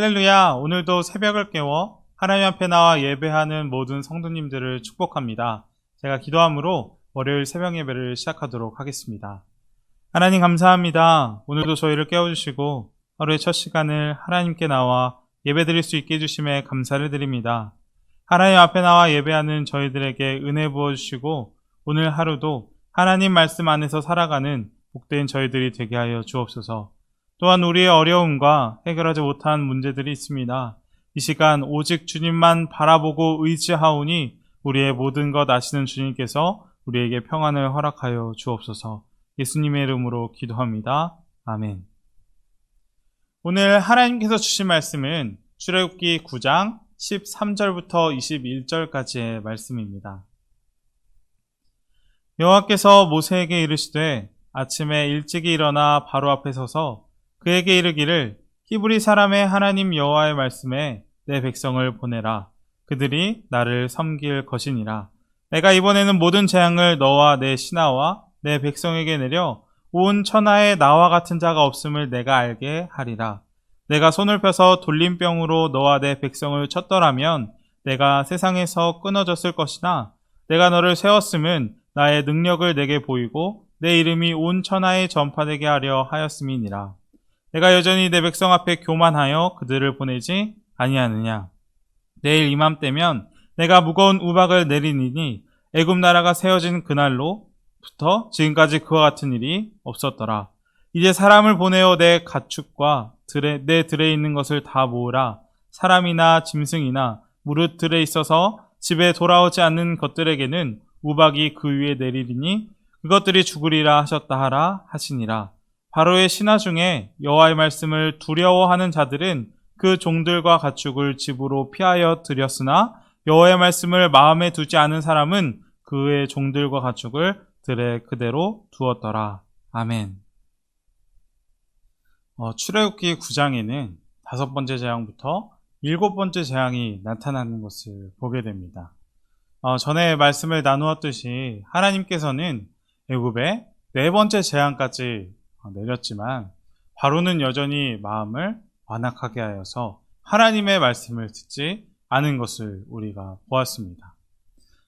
할렐루야! 오늘도 새벽을 깨워 하나님 앞에 나와 예배하는 모든 성도님들을 축복합니다. 제가 기도함으로 월요일 새벽 예배를 시작하도록 하겠습니다. 하나님 감사합니다. 오늘도 저희를 깨워주시고 하루의 첫 시간을 하나님께 나와 예배드릴 수 있게 해주심에 감사를 드립니다. 하나님 앞에 나와 예배하는 저희들에게 은혜 부어주시고 오늘 하루도 하나님 말씀 안에서 살아가는 복된 저희들이 되게 하여 주옵소서. 또한 우리의 어려움과 해결하지 못한 문제들이 있습니다. 이 시간 오직 주님만 바라보고 의지하오니 우리의 모든 것 아시는 주님께서 우리에게 평안을 허락하여 주옵소서. 예수님의 이름으로 기도합니다. 아멘. 오늘 하나님께서 주신 말씀은 출애굽기 9장 13절부터 21절까지의 말씀입니다. 여호와께서 모세에게 이르시되 아침에 일찍이 일어나 바로 앞에 서서 그에게 이르기를 히브리 사람의 하나님 여호와의 말씀에 내 백성을 보내라. 그들이 나를 섬길 것이니라. 내가 이번에는 모든 재앙을 너와 내 신하와 내 백성에게 내려 온 천하에 나와 같은 자가 없음을 내가 알게 하리라. 내가 손을 펴서 돌림병으로 너와 내 백성을 쳤더라면 내가 세상에서 끊어졌을 것이나 내가 너를 세웠음은 나의 능력을 내게 보이고 내 이름이 온 천하에 전파되게 하려 하였음이니라. 내가 여전히 내 백성 앞에 교만하여 그들을 보내지 아니하느냐. 내일 이맘때면 내가 무거운 우박을 내리니 애굽 나라가 세워진 그날로부터 지금까지 그와 같은 일이 없었더라. 이제 사람을 보내어 내 가축과 내 들에 있는 것을 다 모으라. 사람이나 짐승이나 무릇 들에 있어서 집에 돌아오지 않는 것들에게는 우박이 그 위에 내리리니 그것들이 죽으리라 하셨다 하라 하시니라. 바로의 신하 중에 여호와의 말씀을 두려워하는 자들은 그 종들과 가축을 집으로 피하여 들였으나 여호와의 말씀을 마음에 두지 않은 사람은 그의 종들과 가축을 들에 그대로 두었더라. 아멘. 출애굽기 9장에는 5번째 재앙부터 7번째 재앙이 나타나는 것을 보게 됩니다. 전에 말씀을 나누었듯이 하나님께서는 애굽에 4번째 재앙까지 내렸지만 바로는 여전히 마음을 완악하게 하여서 하나님의 말씀을 듣지 않은 것을 우리가 보았습니다.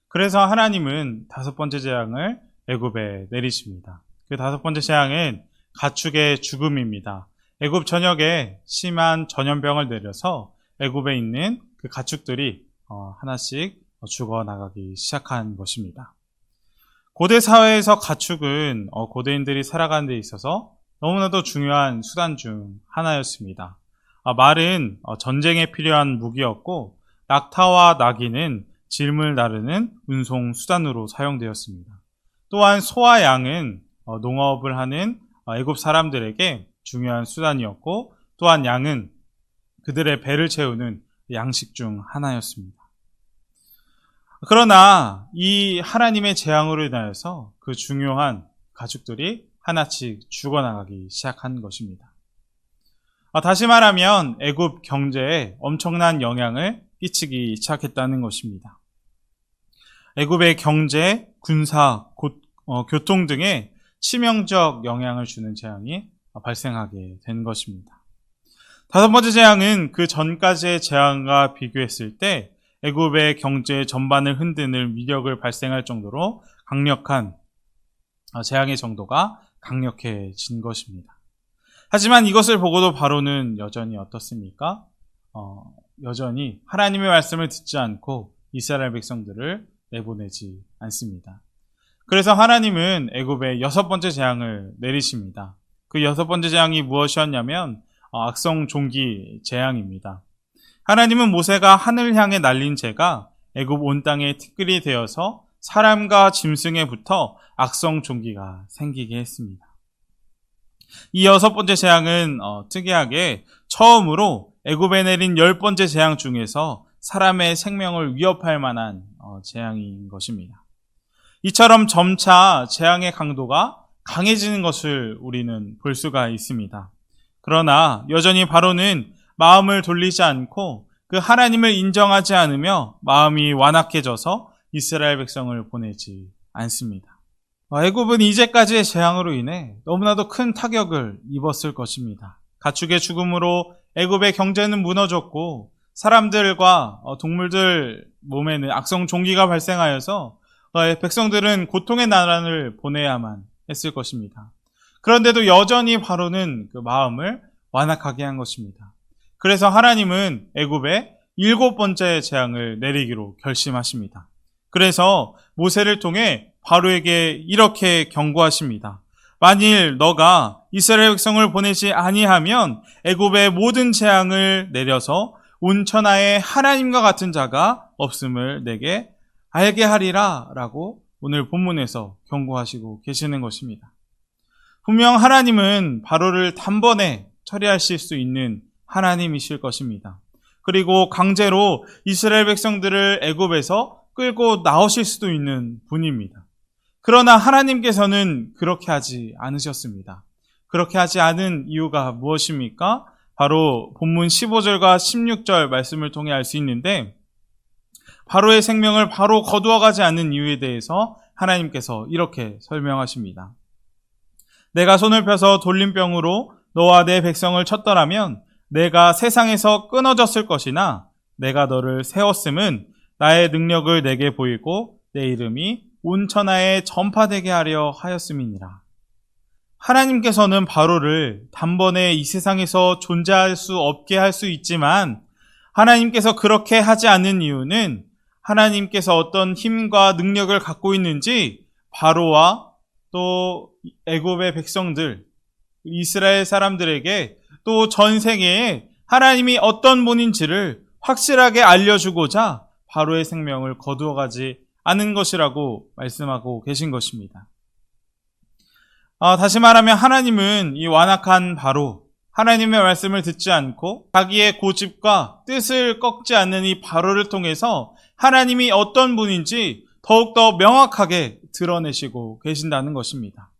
그래서 하나님은 5번째 재앙을 애굽에 내리십니다. 그 5번째 재앙은 가축의 죽음입니다. 애굽 전역에 심한 전염병을 내려서 애굽에 있는 그 가축들이 하나씩 죽어나가기 시작한 것입니다. 고대 사회에서 가축은 고대인들이 살아가는 데 있어서 너무나도 중요한 수단 중 하나였습니다. 말은 전쟁에 필요한 무기였고 낙타와 나귀는 짐을 나르는 운송 수단으로 사용되었습니다. 또한 소와 양은 농업을 하는 애굽 사람들에게 중요한 수단이었고 또한 양은 그들의 배를 채우는 양식 중 하나였습니다. 그러나 이 하나님의 재앙으로 인하여서 그 중요한 가축들이 하나씩 죽어나가기 시작한 것입니다. 다시 말하면 애굽 경제에 엄청난 영향을 끼치기 시작했다는 것입니다. 애굽의 경제, 군사, 교통 등에 치명적 영향을 주는 재앙이 발생하게 된 것입니다. 5번째 재앙은 그 전까지의 재앙과 비교했을 때 애굽의 경제 전반을 흔드는 위력을 발생할 정도로 강력한 재앙의 정도가 강력해진 것입니다. 하지만 이것을 보고도 바로는 여전히 어떻습니까? 여전히 하나님의 말씀을 듣지 않고 이스라엘 백성들을 내보내지 않습니다. 그래서 하나님은 애굽에 6번째 재앙을 내리십니다. 그 6번째 재앙이 무엇이었냐면 악성 종기 재앙입니다. 하나님은 모세가 하늘 향해 날린 재가 애굽 온 땅에 티끌이 되어서 사람과 짐승에 붙어 악성 종기가 생기게 했습니다. 이 6번째 재앙은 특이하게 처음으로 애굽에 내린 10번째 재앙 중에서 사람의 생명을 위협할 만한 재앙인 것입니다. 이처럼 점차 재앙의 강도가 강해지는 것을 우리는 볼 수가 있습니다. 그러나 여전히 바로는 마음을 돌리지 않고 그 하나님을 인정하지 않으며 마음이 완악해져서 이스라엘 백성을 보내지 않습니다. 애굽은 이제까지의 재앙으로 인해 너무나도 큰 타격을 입었을 것입니다. 가축의 죽음으로 애굽의 경제는 무너졌고 사람들과 동물들 몸에는 악성 종기가 발생하여서 백성들은 고통의 나라를 보내야만 했을 것입니다. 그런데도 여전히 바로는 그 마음을 완악하게 한 것입니다. 그래서 하나님은 애굽에 7번째 재앙을 내리기로 결심하십니다. 그래서 모세를 통해 바로에게 이렇게 경고하십니다. 만일 너가 이스라엘 백성을 보내지 아니하면 애굽의 모든 재앙을 내려서 온 천하에 하나님과 같은 자가 없음을 내게 알게 하리라 라고 오늘 본문에서 경고하시고 계시는 것입니다. 분명 하나님은 바로를 단번에 처리하실 수 있는 하나님이실 것입니다. 그리고 강제로 이스라엘 백성들을 애굽에서 끌고 나오실 수도 있는 분입니다. 그러나 하나님께서는 그렇게 하지 않으셨습니다. 그렇게 하지 않은 이유가 무엇입니까? 바로 본문 15절과 16절 말씀을 통해 알 수 있는데, 바로의 생명을 바로 거두어가지 않는 이유에 대해서 하나님께서 이렇게 설명하십니다. 내가 손을 펴서 돌림병으로 너와 내 백성을 쳤더라면 내가 세상에서 끊어졌을 것이나 내가 너를 세웠음은 나의 능력을 내게 보이고 내 이름이 온 천하에 전파되게 하려 하였음이니라. 하나님께서는 바로를 단번에 이 세상에서 존재할 수 없게 할 수 있지만 하나님께서 그렇게 하지 않는 이유는 하나님께서 어떤 힘과 능력을 갖고 있는지 바로와 또 애굽의 백성들, 이스라엘 사람들에게 또 전 세계에 하나님이 어떤 분인지를 확실하게 알려주고자 바로의 생명을 거두어가지 않은 것이라고 말씀하고 계신 것입니다. 다시 말하면 하나님은 이 완악한 바로, 하나님의 말씀을 듣지 않고 자기의 고집과 뜻을 꺾지 않는 이 바로를 통해서 하나님이 어떤 분인지 더욱더 명확하게 드러내시고 계신다는 것입니다.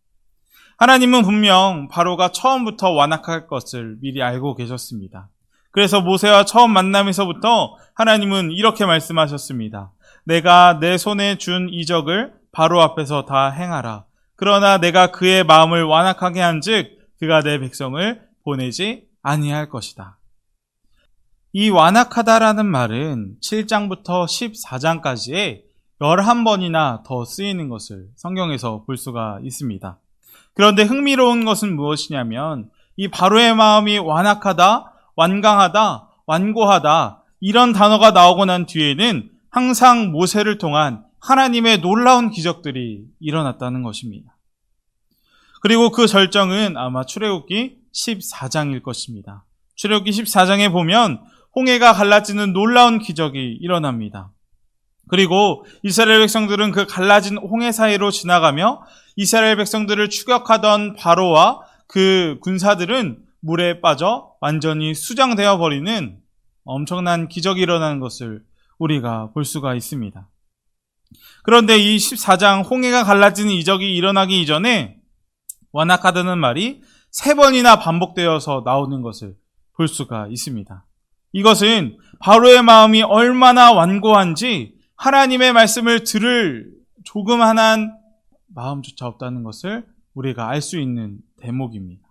하나님은 분명 바로가 처음부터 완악할 것을 미리 알고 계셨습니다. 그래서 모세와 처음 만남에서부터 하나님은 이렇게 말씀하셨습니다. 내가 내 손에 준 이적을 바로 앞에서 다 행하라. 그러나 내가 그의 마음을 완악하게 한즉 그가 내 백성을 보내지 아니할 것이다. 이 완악하다라는 말은 7장부터 14장까지에 11번이나 더 쓰이는 것을 성경에서 볼 수가 있습니다. 그런데 흥미로운 것은 무엇이냐면 이 바로의 마음이 완악하다, 완강하다, 완고하다 이런 단어가 나오고 난 뒤에는 항상 모세를 통한 하나님의 놀라운 기적들이 일어났다는 것입니다. 그리고 그 절정은 아마 출애굽기 14장일 것입니다. 출애굽기 14장에 보면 홍해가 갈라지는 놀라운 기적이 일어납니다. 그리고 이스라엘 백성들은 그 갈라진 홍해 사이로 지나가며 이스라엘 백성들을 추격하던 바로와 그 군사들은 물에 빠져 완전히 수장되어 버리는 엄청난 기적이 일어나는 것을 우리가 볼 수가 있습니다. 그런데 이 14장 홍해가 갈라지는 이적이 일어나기 이전에 완악하다는 말이 3번이나 반복되어서 나오는 것을 볼 수가 있습니다. 이것은 바로의 마음이 얼마나 완고한지 하나님의 말씀을 들을 조그만한 마음조차 없다는 것을 우리가 알 수 있는 대목입니다.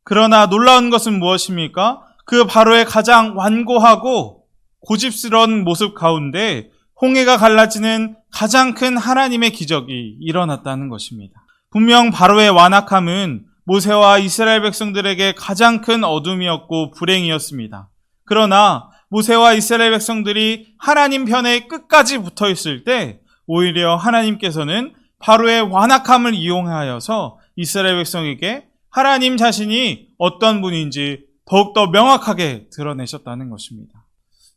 그러나 놀라운 것은 무엇입니까? 그 바로의 가장 완고하고 고집스러운 모습 가운데 홍해가 갈라지는 가장 큰 하나님의 기적이 일어났다는 것입니다. 분명 바로의 완악함은 모세와 이스라엘 백성들에게 가장 큰 어둠이었고 불행이었습니다. 그러나 모세와 이스라엘 백성들이 하나님 편에 끝까지 붙어 있을 때 오히려 하나님께서는 바로의 완악함을 이용하여서 이스라엘 백성에게 하나님 자신이 어떤 분인지 더욱더 명확하게 드러내셨다는 것입니다.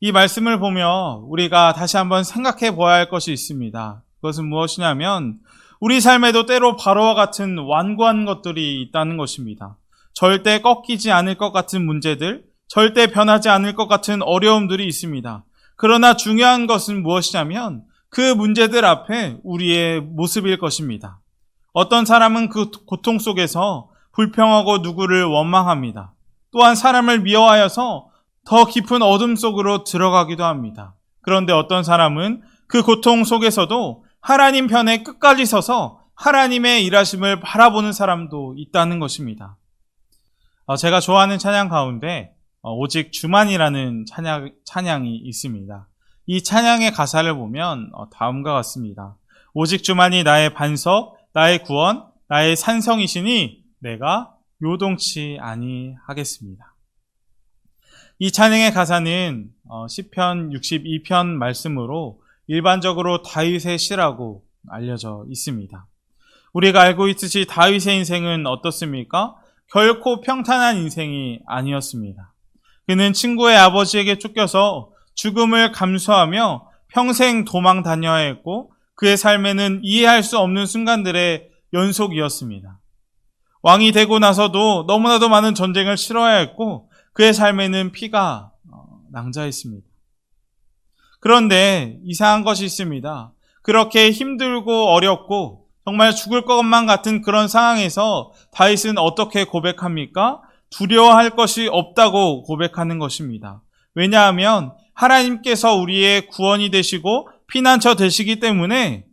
이 말씀을 보며 우리가 다시 한번 생각해 보아야 할 것이 있습니다. 그것은 무엇이냐면 우리 삶에도 때로 바로와 같은 완고한 것들이 있다는 것입니다. 절대 꺾이지 않을 것 같은 문제들, 절대 변하지 않을 것 같은 어려움들이 있습니다. 그러나 중요한 것은 무엇이냐면 그 문제들 앞에 우리의 모습일 것입니다. 어떤 사람은 그 고통 속에서 불평하고 누구를 원망합니다. 또한 사람을 미워하여서 더 깊은 어둠 속으로 들어가기도 합니다. 그런데 어떤 사람은 그 고통 속에서도 하나님 편에 끝까지 서서 하나님의 일하심을 바라보는 사람도 있다는 것입니다. 제가 좋아하는 찬양 가운데 오직 주만이라는 찬양이 있습니다. 이 찬양의 가사를 보면 다음과 같습니다. 오직 주만이 나의 반석, 나의 구원, 나의 산성이시니 내가 요동치 아니하겠습니다. 이 찬양의 가사는 시편 62편 말씀으로 일반적으로 다윗의 시라고 알려져 있습니다. 우리가 알고 있듯이 다윗의 인생은 어떻습니까? 결코 평탄한 인생이 아니었습니다. 그는 친구의 아버지에게 쫓겨서 죽음을 감수하며 평생 도망 다녀야 했고 그의 삶에는 이해할 수 없는 순간들의 연속이었습니다. 왕이 되고 나서도 너무나도 많은 전쟁을 치러야 했고 그의 삶에는 피가 낭자했습니다. 그런데 이상한 것이 있습니다. 그렇게 힘들고 어렵고 정말 죽을 것만 같은 그런 상황에서 다윗은 어떻게 고백합니까? 두려워할 것이 없다고 고백하는 것입니다. 왜냐하면 하나님께서 우리의 구원이 되시고 피난처 되시기 때문에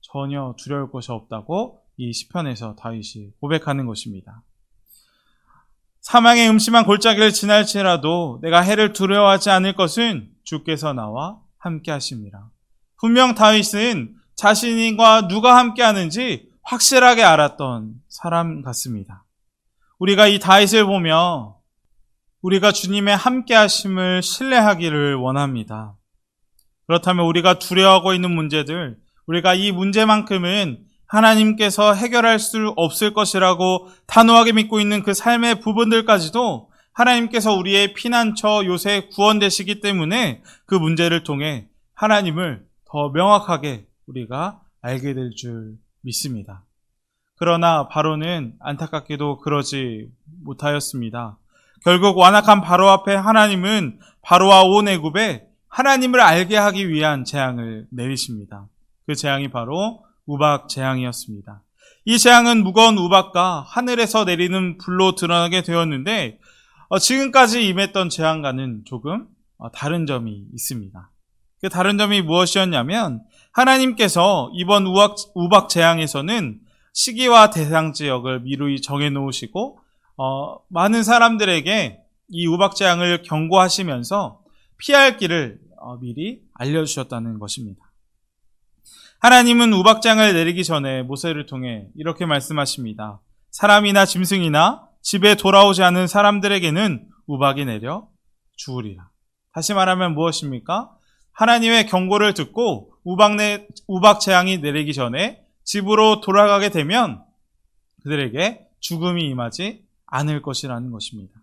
전혀 두려울 것이 없다고 이 시편에서 다윗이 고백하는 것입니다. 사망의 음침한 골짜기를 지날지라도 내가 해를 두려워하지 않을 것은 주께서 나와 함께 하심이라. 분명 다윗은 자신과 누가 함께 하는지 확실하게 알았던 사람 같습니다. 우리가 이 다윗을 보며 우리가 주님의 함께 하심을 신뢰하기를 원합니다. 그렇다면 우리가 두려워하고 있는 문제들, 우리가 이 문제만큼은 하나님께서 해결할 수 없을 것이라고 단호하게 믿고 있는 그 삶의 부분들까지도 하나님께서 우리의 피난처 요새 구원되시기 때문에 그 문제를 통해 하나님을 더 명확하게 우리가 알게 될 줄 믿습니다. 그러나 바로는 안타깝게도 그러지 못하였습니다. 결국 완악한 바로 앞에 하나님은 바로와 온 애굽에 하나님을 알게 하기 위한 재앙을 내리십니다. 그 재앙이 바로 우박 재앙이었습니다. 이 재앙은 무거운 우박과 하늘에서 내리는 불로 드러나게 되었는데 지금까지 임했던 재앙과는 조금 다른 점이 있습니다. 그 다른 점이 무엇이었냐면 하나님께서 이번 우박 재앙에서는 시기와 대상 지역을 미루이 정해놓으시고 많은 사람들에게 이 우박 재앙을 경고하시면서 피할 길을 미리 알려주셨다는 것입니다. 하나님은 우박 재앙을 내리기 전에 모세를 통해 이렇게 말씀하십니다. 사람이나 짐승이나 집에 돌아오지 않은 사람들에게는 우박이 내려 주우리라. 다시 말하면 무엇입니까? 하나님의 경고를 듣고 우박 재앙이 내리기 전에 집으로 돌아가게 되면 그들에게 죽음이 임하지 않을 것이라는 것입니다.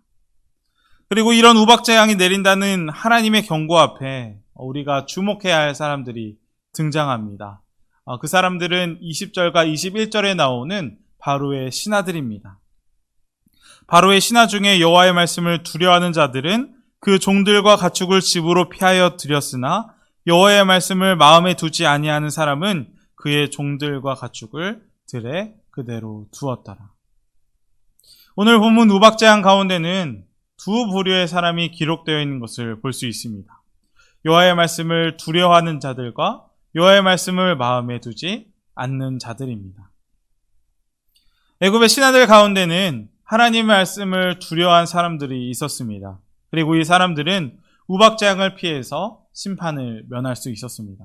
그리고 이런 우박 재앙이 내린다는 하나님의 경고 앞에 우리가 주목해야 할 사람들이 등장합니다. 그 사람들은 20절과 21절에 나오는 바로의 신하들입니다. 바로의 신하 중에 여호와의 말씀을 두려워하는 자들은 그 종들과 가축을 집으로 피하여 들였으나 여호와의 말씀을 마음에 두지 아니하는 사람은 그의 종들과 가축을 들에 그대로 두었더라. 오늘 본문 우박재앙 가운데는 두 부류의 사람이 기록되어 있는 것을 볼 수 있습니다. 여호와의 말씀을 두려워하는 자들과 여호와의 말씀을 마음에 두지 않는 자들입니다. 애굽의 신하들 가운데는 하나님의 말씀을 두려워한 사람들이 있었습니다. 그리고 이 사람들은 우박재앙을 피해서 심판을 면할 수 있었습니다.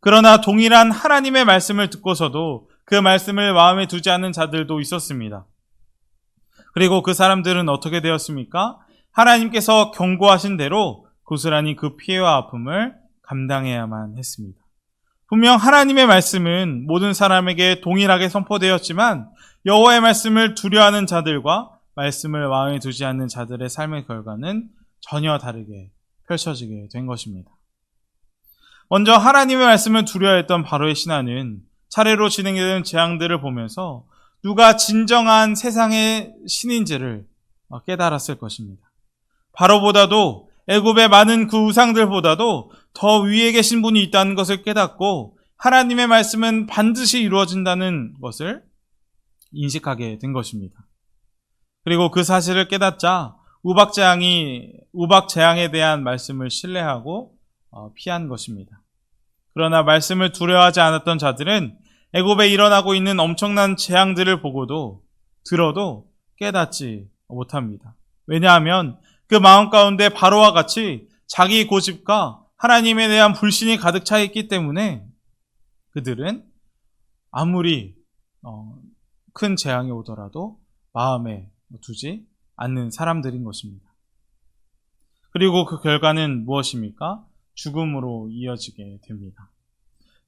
그러나 동일한 하나님의 말씀을 듣고서도 그 말씀을 마음에 두지 않는 자들도 있었습니다. 그리고 그 사람들은 어떻게 되었습니까? 하나님께서 경고하신 대로 고스란히 그 피해와 아픔을 감당해야만 했습니다. 분명 하나님의 말씀은 모든 사람에게 동일하게 선포되었지만 여호와의 말씀을 두려워하는 자들과 말씀을 마음에 두지 않는 자들의 삶의 결과는 전혀 다르게 펼쳐지게 된 것입니다. 먼저 하나님의 말씀을 두려워했던 바로의 신하는 차례로 진행되는 재앙들을 보면서 누가 진정한 세상의 신인지를 깨달았을 것입니다. 바로보다도 애굽의 많은 그 우상들보다도 더 위에 계신 분이 있다는 것을 깨닫고 하나님의 말씀은 반드시 이루어진다는 것을 인식하게 된 것입니다. 그리고 그 사실을 깨닫자 우박 재앙에 대한 말씀을 신뢰하고 피한 것입니다. 그러나 말씀을 두려워하지 않았던 자들은 애굽에 일어나고 있는 엄청난 재앙들을 보고도 들어도 깨닫지 못합니다. 왜냐하면 그 마음 가운데 바로와 같이 자기 고집과 하나님에 대한 불신이 가득 차 있기 때문에 그들은 아무리 큰 재앙이 오더라도 마음에 두지 않는 사람들인 것입니다. 그리고 그 결과는 무엇입니까? 죽음으로 이어지게 됩니다.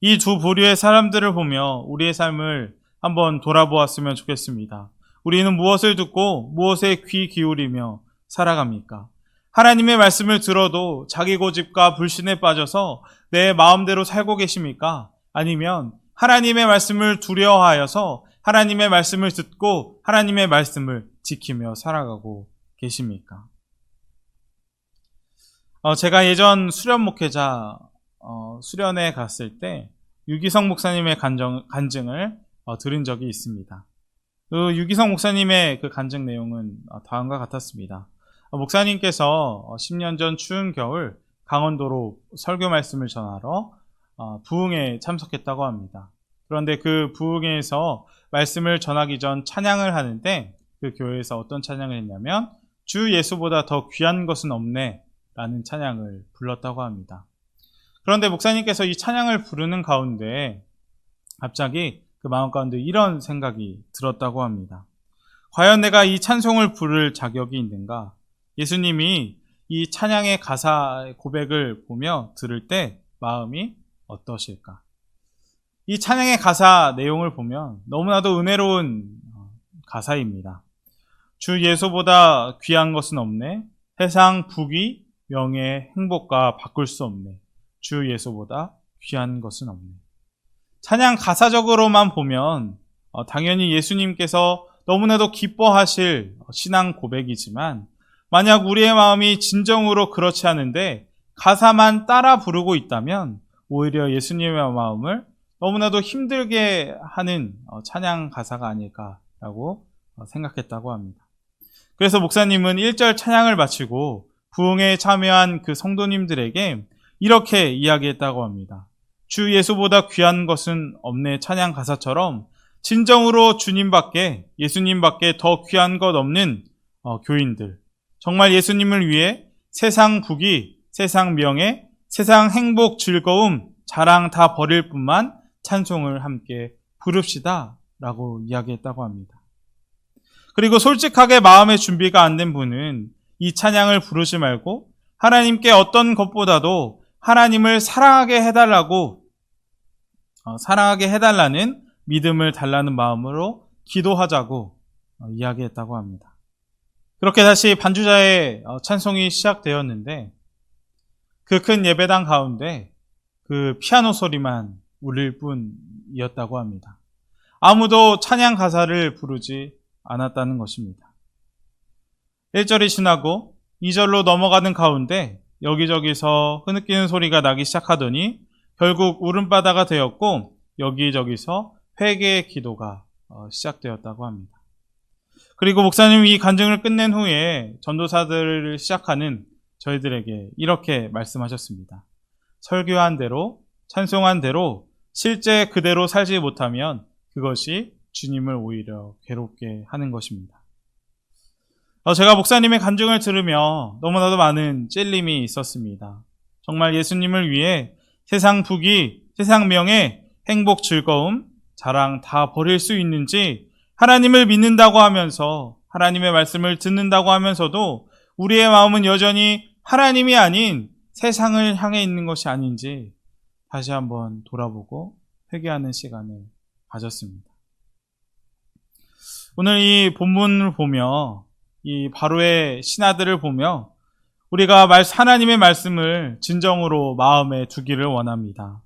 이 두 부류의 사람들을 보며 우리의 삶을 한번 돌아보았으면 좋겠습니다. 우리는 무엇을 듣고 무엇에 귀 기울이며 살아갑니까? 하나님의 말씀을 들어도 자기 고집과 불신에 빠져서 내 마음대로 살고 계십니까? 아니면 하나님의 말씀을 두려워하여서 하나님의 말씀을 듣고 하나님의 말씀을 지키며 살아가고 계십니까? 제가 예전 수련 목회자 수련회 갔을 때 유기성 목사님의 간증을 들은 적이 있습니다. 그 유기성 목사님의 그 간증 내용은 다음과 같았습니다. 목사님께서 10년 전 추운 겨울 강원도로 설교 말씀을 전하러 부흥회에 참석했다고 합니다. 그런데 그 부흥회에서 말씀을 전하기 전 찬양을 하는데 그 교회에서 어떤 찬양을 했냐면 주 예수보다 더 귀한 것은 없네 라는 찬양을 불렀다고 합니다. 그런데 목사님께서 이 찬양을 부르는 가운데 갑자기 그 마음 가운데 이런 생각이 들었다고 합니다. 과연 내가 이 찬송을 부를 자격이 있는가? 예수님이 이 찬양의 가사 고백을 보며 들을 때 마음이 어떠실까? 이 찬양의 가사 내용을 보면 너무나도 은혜로운 가사입니다. 주 예수보다 귀한 것은 없네. 세상 부귀, 명예, 행복과 바꿀 수 없네. 주 예수보다 귀한 것은 없네. 찬양 가사적으로만 보면 당연히 예수님께서 너무나도 기뻐하실 신앙 고백이지만 만약 우리의 마음이 진정으로 그렇지 않은데 가사만 따라 부르고 있다면 오히려 예수님의 마음을 너무나도 힘들게 하는 찬양 가사가 아닐까라고 생각했다고 합니다. 그래서 목사님은 1절 찬양을 마치고 부흥회에 참여한 그 성도님들에게 이렇게 이야기했다고 합니다. 주 예수보다 귀한 것은 없네 찬양 가사처럼 진정으로 주님밖에 예수님밖에 더 귀한 것 없는 교인들, 정말 예수님을 위해 세상 부귀, 세상 명예, 세상 행복, 즐거움, 자랑 다 버릴 뿐만 찬송을 함께 부릅시다 라고 이야기했다고 합니다. 그리고 솔직하게 마음의 준비가 안 된 분은 이 찬양을 부르지 말고 하나님께 어떤 것보다도 하나님을 사랑하게 해달라는 믿음을 달라는 마음으로 기도하자고 이야기했다고 합니다. 그렇게 다시 반주자의 찬송이 시작되었는데 그 큰 예배당 가운데 그 피아노 소리만 울릴 뿐이었다고 합니다. 아무도 찬양 가사를 부르지 않았다는 것입니다. 1절이 지나고 2절로 넘어가는 가운데 여기저기서 흐느끼는 소리가 나기 시작하더니 결국 울음바다가 되었고 여기저기서 회개의 기도가 시작되었다고 합니다. 그리고 목사님이 이 간증을 끝낸 후에 전도사들을 시작하는 저희들에게 이렇게 말씀하셨습니다. 설교한 대로, 찬송한 대로 실제 그대로 살지 못하면 그것이 주님을 오히려 괴롭게 하는 것입니다. 제가 목사님의 간증을 들으며 너무나도 많은 찔림이 있었습니다. 정말 예수님을 위해 세상 부귀, 세상 명예, 행복, 즐거움, 자랑 다 버릴 수 있는지 하나님을 믿는다고 하면서 하나님의 말씀을 듣는다고 하면서도 우리의 마음은 여전히 하나님이 아닌 세상을 향해 있는 것이 아닌지 다시 한번 돌아보고 회개하는 시간을 가졌습니다. 오늘 이 본문을 보며 이 바로의 신하들을 보며 우리가 하나님의 말씀을 진정으로 마음에 두기를 원합니다.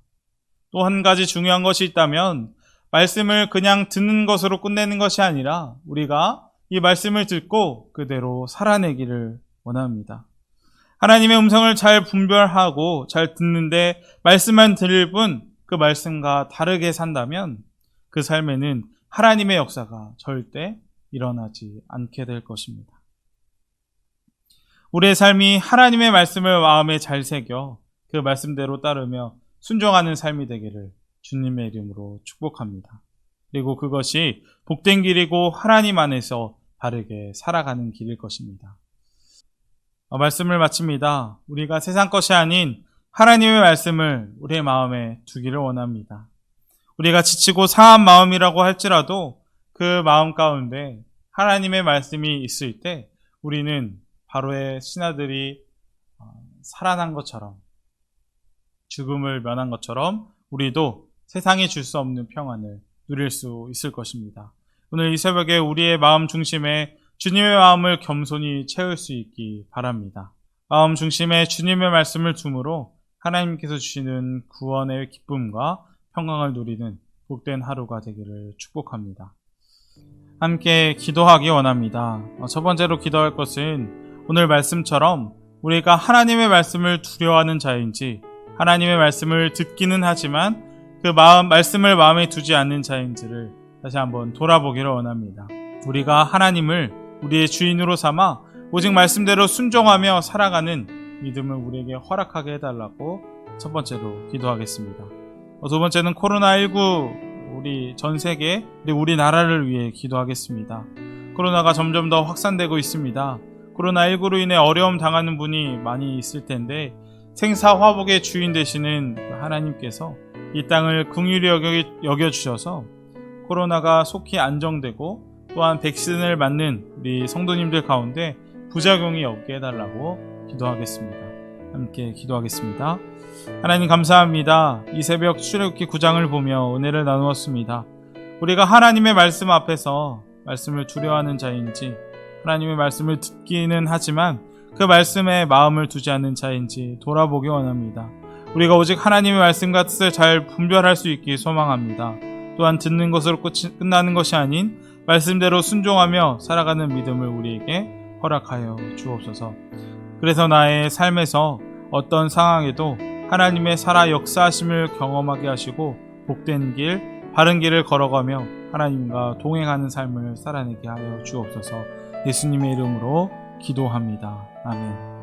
또 한 가지 중요한 것이 있다면 말씀을 그냥 듣는 것으로 끝내는 것이 아니라 우리가 이 말씀을 듣고 그대로 살아내기를 원합니다. 하나님의 음성을 잘 분별하고 잘 듣는데 말씀만 들을 뿐 그 말씀과 다르게 산다면 그 삶에는 하나님의 역사가 절대 일어나지 않게 될 것입니다. 우리의 삶이 하나님의 말씀을 마음에 잘 새겨 그 말씀대로 따르며 순종하는 삶이 되기를 주님의 이름으로 축복합니다. 그리고 그것이 복된 길이고 하나님 안에서 바르게 살아가는 길일 것입니다. 말씀을 마칩니다. 우리가 세상 것이 아닌 하나님의 말씀을 우리의 마음에 두기를 원합니다. 우리가 지치고 상한 마음이라고 할지라도 그 마음 가운데 하나님의 말씀이 있을 때 우리는 바로의 신하들이 살아난 것처럼, 죽음을 면한 것처럼 우리도 세상이 줄 수 없는 평안을 누릴 수 있을 것입니다. 오늘 이 새벽에 우리의 마음 중심에 주님의 마음을 겸손히 채울 수 있기 바랍니다. 마음 중심에 주님의 말씀을 둠으로 하나님께서 주시는 구원의 기쁨과 평강을 누리는 복된 하루가 되기를 축복합니다. 함께 기도하기 원합니다. 첫 번째로 기도할 것은 오늘 말씀처럼 우리가 하나님의 말씀을 두려워하는 자인지, 하나님의 말씀을 듣기는 하지만 그 말씀을 마음에 두지 않는 자인지를 다시 한번 돌아보기를 원합니다. 우리가 하나님을 우리의 주인으로 삼아 오직 말씀대로 순종하며 살아가는 믿음을 우리에게 허락하게 해달라고 첫 번째로 기도하겠습니다. 두 번째는 코로나19 우리 전 세계, 우리나라를 위해 기도하겠습니다. 코로나가 점점 더 확산되고 있습니다. 코로나19로 인해 어려움 당하는 분이 많이 있을 텐데 생사화복의 주인 되시는 하나님께서 이 땅을 긍휼히 여겨주셔서 코로나가 속히 안정되고 또한 백신을 맞는 우리 성도님들 가운데 부작용이 없게 해달라고 기도하겠습니다. 함께 기도하겠습니다. 하나님 감사합니다. 이 새벽 출애굽기 9장을 보며 은혜를 나누었습니다. 우리가 하나님의 말씀 앞에서 말씀을 두려워하는 자인지, 하나님의 말씀을 듣기는 하지만 그 말씀에 마음을 두지 않는 자인지 돌아보기 원합니다. 우리가 오직 하나님의 말씀과 뜻을 잘 분별할 수 있기 소망합니다. 또한 듣는 것으로 끝나는 것이 아닌 말씀대로 순종하며 살아가는 믿음을 우리에게 허락하여 주옵소서. 그래서 나의 삶에서 어떤 상황에도 하나님의 살아 역사하심을 경험하게 하시고 복된 길, 바른 길을 걸어가며 하나님과 동행하는 삶을 살아내게 하여 주옵소서. 예수님의 이름으로 기도합니다. 아멘.